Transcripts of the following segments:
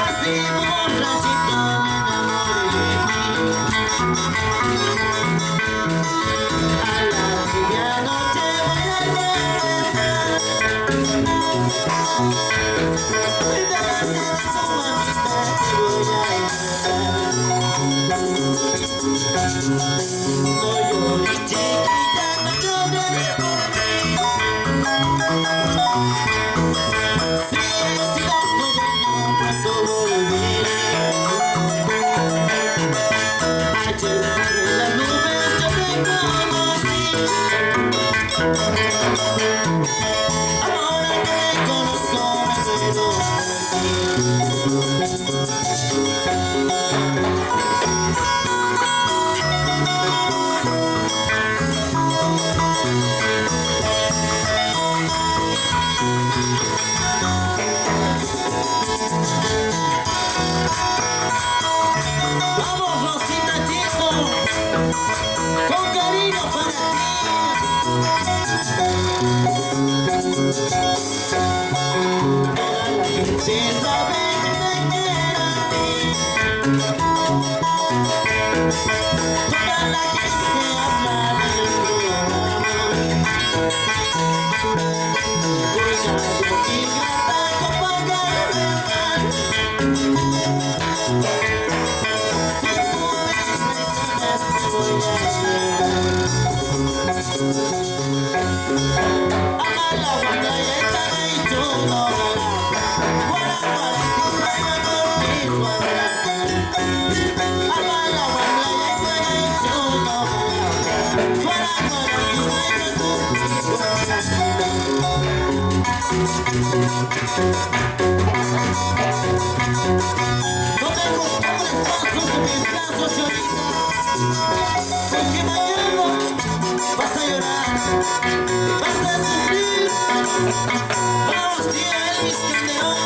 Así borrachito me enamoré de ti. A la medianoche voy a despertar. Y delante de tu mamita te voy a encontrar. No llores, chiquita, no llores por mí. Si he sido tu dueño, pronto volveré. Ayer por las nubes yo te conocí. Ahora que te conozco me muero Vamos, Rosita Chico, con cariño para ti. Toda la gente sabe que te quiero a ti. Toda la gente habla de nuestro amor. Cuidado, ingrata, compañera del mal. Si tú me traicionas, te voy a llevar. Ama la guarda y esta y tú no ganas. Guarda, guarda, tu sueño por ti guarda. Ama la guarda y esta y tú no ganas. Guarda, guarda, tu sueño por ti guarda. No te acostumbres pasos en mis brazos, llorita, porque mañana vas a llorar, vas a sufrir. Vamos, tío Elvis Calderón.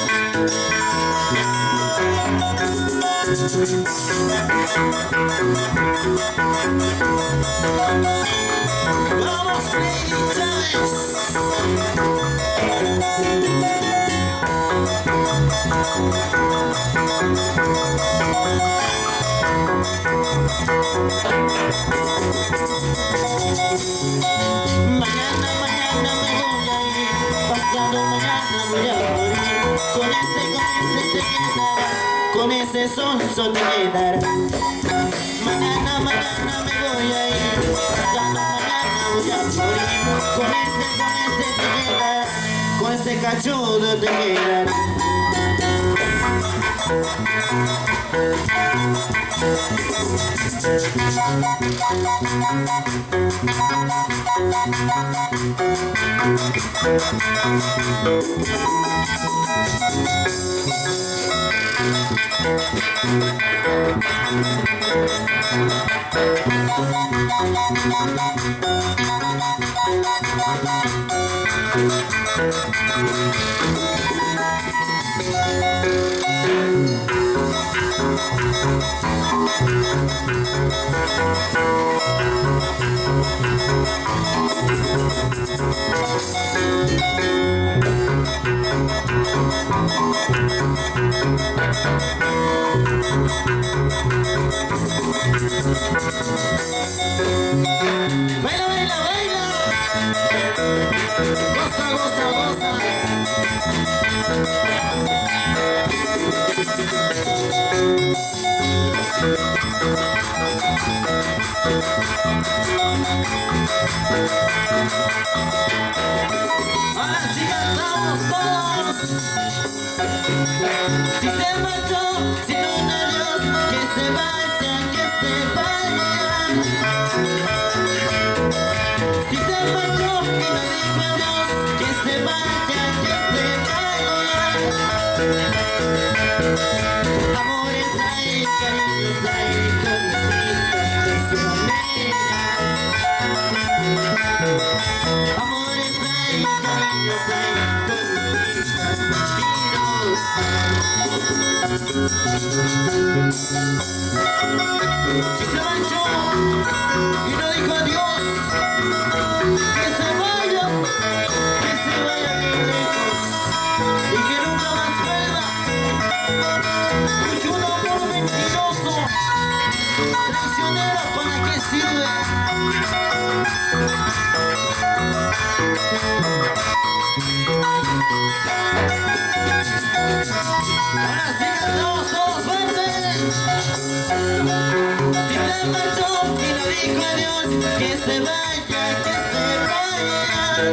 Vamos, Lady Chávez. Mañana, mañana me voy a ir, pasado mañana voy a morir. Con ese te quedarás, con ese sonso te quedarás. Mañana, mañana me voy a ir, pasado mañana voy a morir. Con ese te quedarás, con ese cachudo te quedarás. Baila, baila, baila. Goza, goza, goza. Ahora sí cantamos todos. Si se marchó sin un adiós, que se vaya, que se vaya. Si se marchó y no dijo adiós, que se vaya, que se vaya. Amores hay, cariños hay, cositas traicioneras. Amores hay, cariños hay, cositas mentirosas. Si se marchó y no dijo adiós, que se vaya bien lejos y que nunca que se vaya, que se vaya.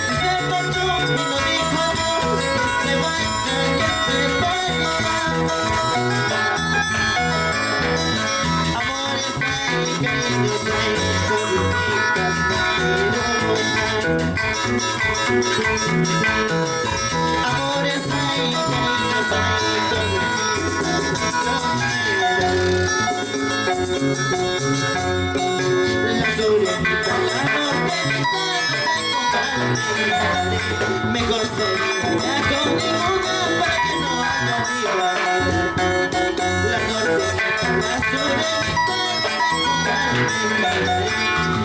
Si se marchó y no dijo adiós, que se vaya, que se vaya. Amores hay, cariños hay, bonitas maravillosas. Amores hay, cariños hay, bonitas la soledad, la mortalidad no se compara. Mejor sería con ninguna para que no haya rivalidad. La mortalidad, la soledad no se compara.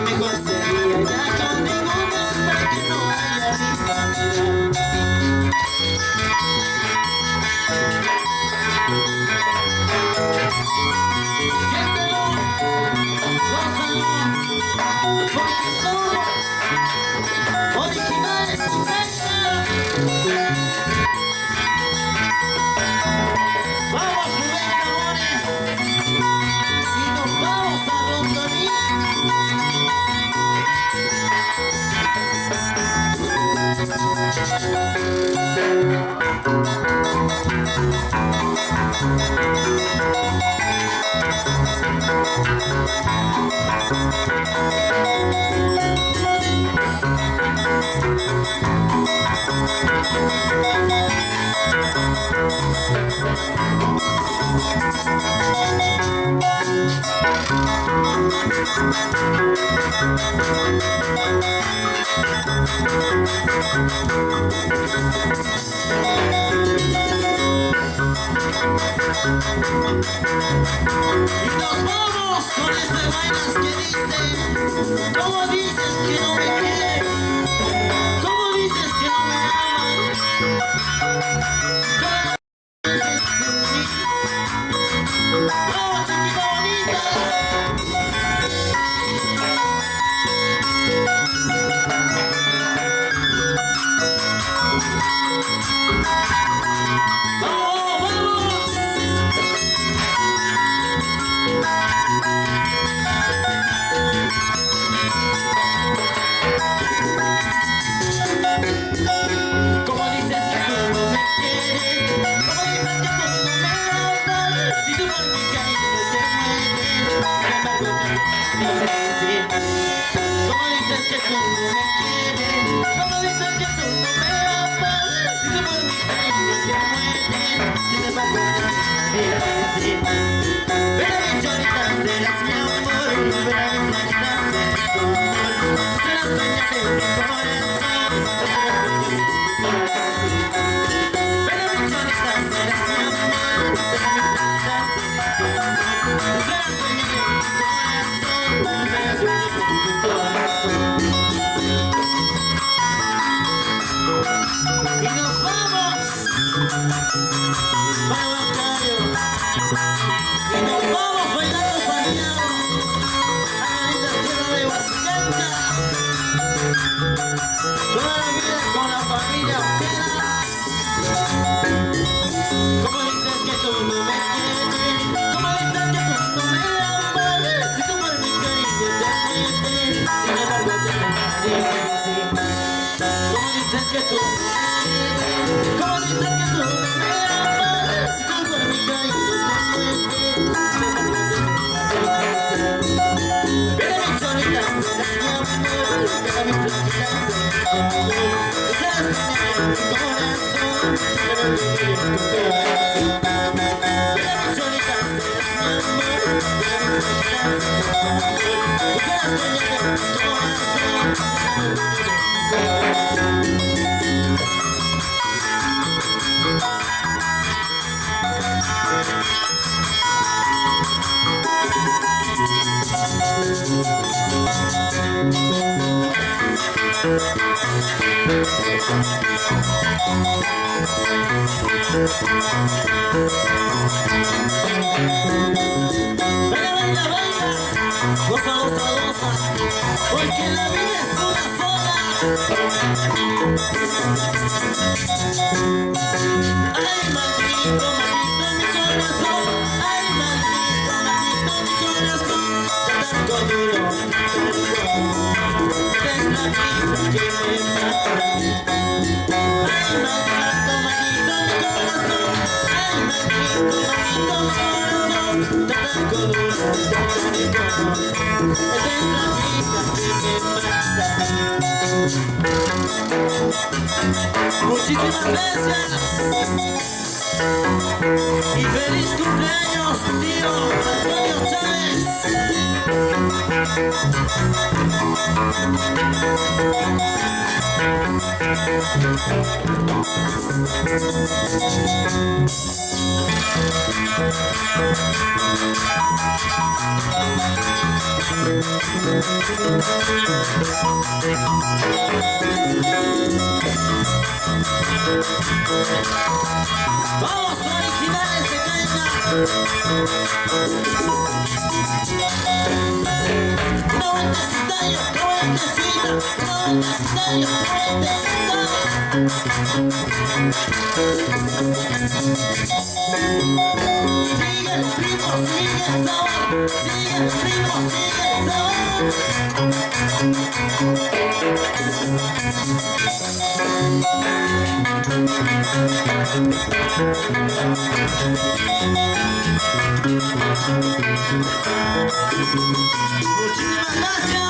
Mejor sería ya con ninguna para que no haya rivalidad. Y nos vamos con ese vainas que dice: ¿cómo dices que no me quieres? ¿Cómo dices que no me amas? ¡Vamos, chiquita bonita! ¿Cómo dices que tú no me quieres? ¿Cómo dices que tú no me amas? Si tú por mi cariño te mueres, sin embargo no me decir. Pero mi chorita serás mi amor, pero mi flaquita serás tu amor. Serás dueña de mi corazón, serás dueña de mi corazón. Pero mi chorita serás mi amor, pero mi flaquita serás tu amor. Serás dueña de mi corazón. Y nos vamos para Bancario. Y nos vamos bailando bailado a la linda tierra de Huascanca. Toda la vida con la familia Pena. ¿Cómo dices que tú no me quieres? ¿Cómo dices que tú no me amas? Si tú por mi cariño te mueres, sin embargo te dejaré. ¿Cómo dices que tú no me quieres? ¿Cómo dices que tú no me amas? Si tú por mi cariño te mueres, sin embargo te dejaré. Pero mi chorita serás mi amor, pero mi flaquita serás tu amor. Serás dueña de mi corazón, pero mi vida es tu corazón. Pero mi chorita serás mi amor, pero mi flaquita serás tu amor. Serás dueña de mi corazón, pero mi vida es tu corazón. Venga, goza, goza, goza, porque la vida es una sola. Ay, maldito, maldito mi corazón. Ay, maldito, maldito mi corazón. Muchísimas gracias y feliz cumpleaños, tío Antonio Chávez. Vamos, originales de Caina. No necesitario, no necesita, no necesitario, no sigue el ritmo, sigue el sabor, sigue el ritmo, sigue el sabor. Muchísimas gracias.